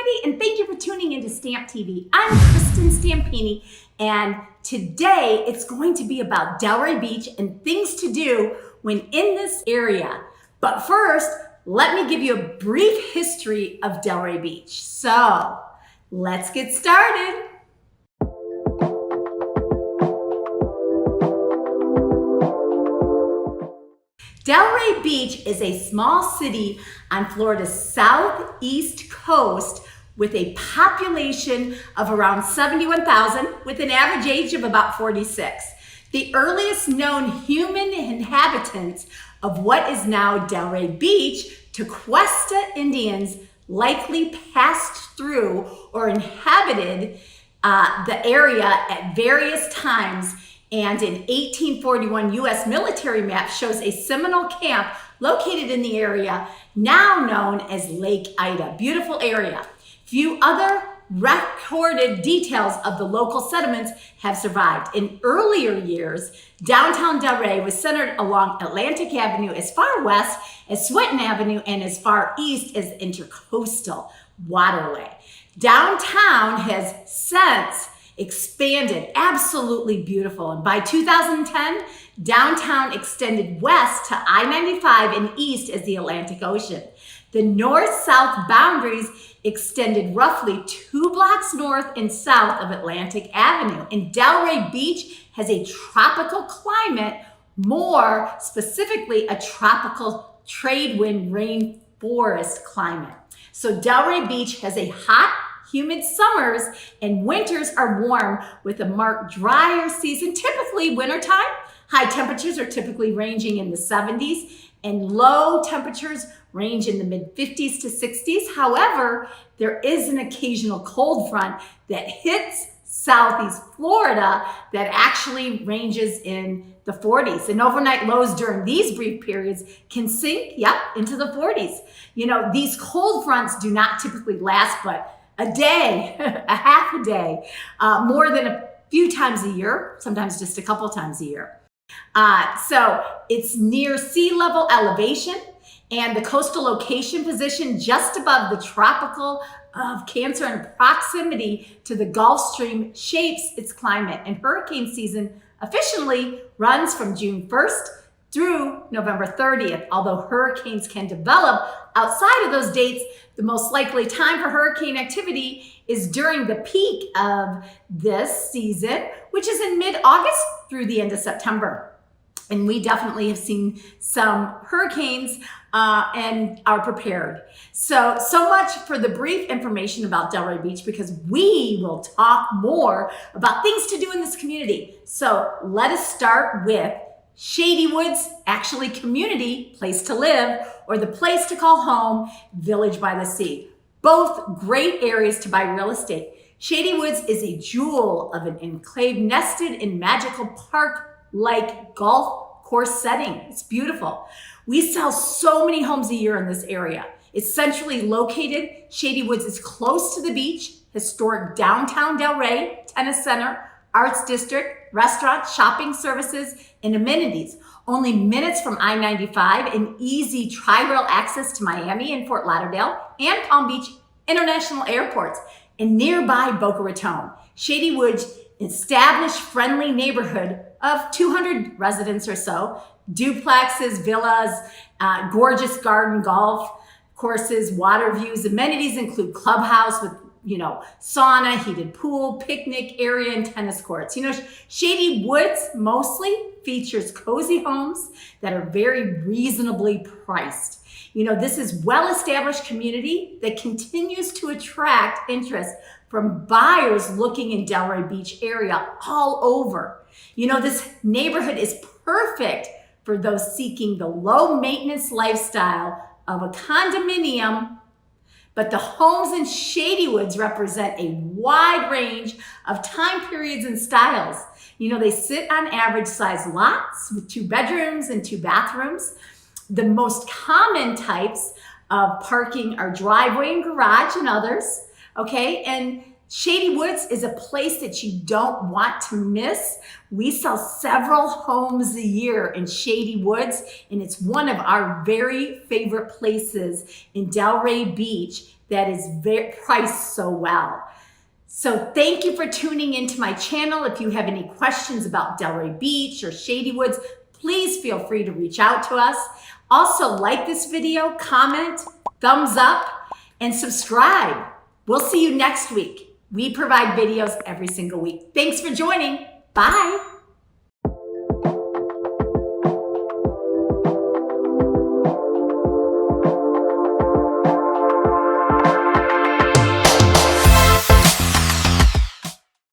everybody, and thank you for tuning into StampTV. I'm Kristin Stampini, and today it's going to be about Delray Beach and things to do when in this area. But first, let me give you a brief history of Delray Beach. So, let's get started. Delray Beach is a small city on Florida's southeast coast with a population of around 71,000 with an average age of about 46. The earliest known human inhabitants of what is now Delray Beach, Tequesta Indians likely passed through or inhabited the area at various times, and an 1841 U.S. military map shows a Seminole camp located in the area now known as Lake Ida. Beautiful area. Few other recorded details of the local settlements have survived. In earlier years, downtown Delray was centered along Atlantic Avenue as far west as Swinton Avenue and as far east as Intercoastal Waterway. Downtown has since expanded, absolutely beautiful. And by 2010, downtown extended west to I-95 and east as the Atlantic Ocean. The north-south boundaries extended roughly 2 blocks north and south of Atlantic Avenue. And Delray Beach has a tropical climate, more specifically a tropical trade wind rainforest climate. So Delray Beach has a hot, humid summers, and winters are warm with a marked drier season, typically wintertime. High temperatures are typically ranging in the 70s, and low temperatures range in the mid-50s to 60s. However, there is an occasional cold front that hits southeast Florida that actually ranges in the 40s. And overnight lows during these brief periods can sink, into the 40s. You know, these cold fronts do not typically last but a day, a half a day, more than a few times a year, sometimes just a couple times a year. So it's near sea level elevation, and the coastal location position just above the tropical of Cancer and proximity to the Gulf Stream shapes its climate. And hurricane season officially runs from June 1st through November 30th. Although hurricanes can develop outside of those dates, the most likely time for hurricane activity is during the peak of this season, which is in mid-August through the end of September. And we definitely have seen some hurricanes and are prepared. So much for the brief information about Delray Beach, because we will talk more about things to do in this community. So let us start with Shadywoods, actually community, place to live, or the place to call home, Village by the Sea. Both great areas to buy real estate. Shadywoods is a jewel of an enclave nested in magical park-like golf course setting. It's beautiful. We sell so many homes a year in this area. It's centrally located. Shadywoods is close to the beach, historic downtown Delray, tennis center, arts district, restaurants, shopping services, and amenities. Only minutes from I-95 and easy tri-rail access to Miami and Fort Lauderdale and Palm Beach International Airports, and nearby Boca Raton. Shadywoods, established friendly neighborhood of 200 residents or so, duplexes, villas, gorgeous garden golf courses, water views. Amenities include clubhouse with sauna, heated pool, picnic area, and tennis courts. Shadywoods mostly features cozy homes that are very reasonably priced. This is well-established community that continues to attract interest from buyers looking in Delray Beach area all over. This neighborhood is perfect for those seeking the low-maintenance lifestyle of a condominium. But the homes in Shadywoods represent a wide range of time periods and styles. They sit on average size lots with 2 bedrooms and 2 bathrooms. The most common types of parking are driveway and garage and others. Okay, and Shadywoods is a place that you don't want to miss. We sell several homes a year in Shadywoods, and it's one of our very favorite places in Delray Beach that is priced so well. So thank you for tuning into my channel. If you have any questions about Delray Beach or Shadywoods, please feel free to reach out to us. Also, like this video, comment, thumbs up, and subscribe. We'll see you next week. We provide videos every single week. Thanks for joining. Bye.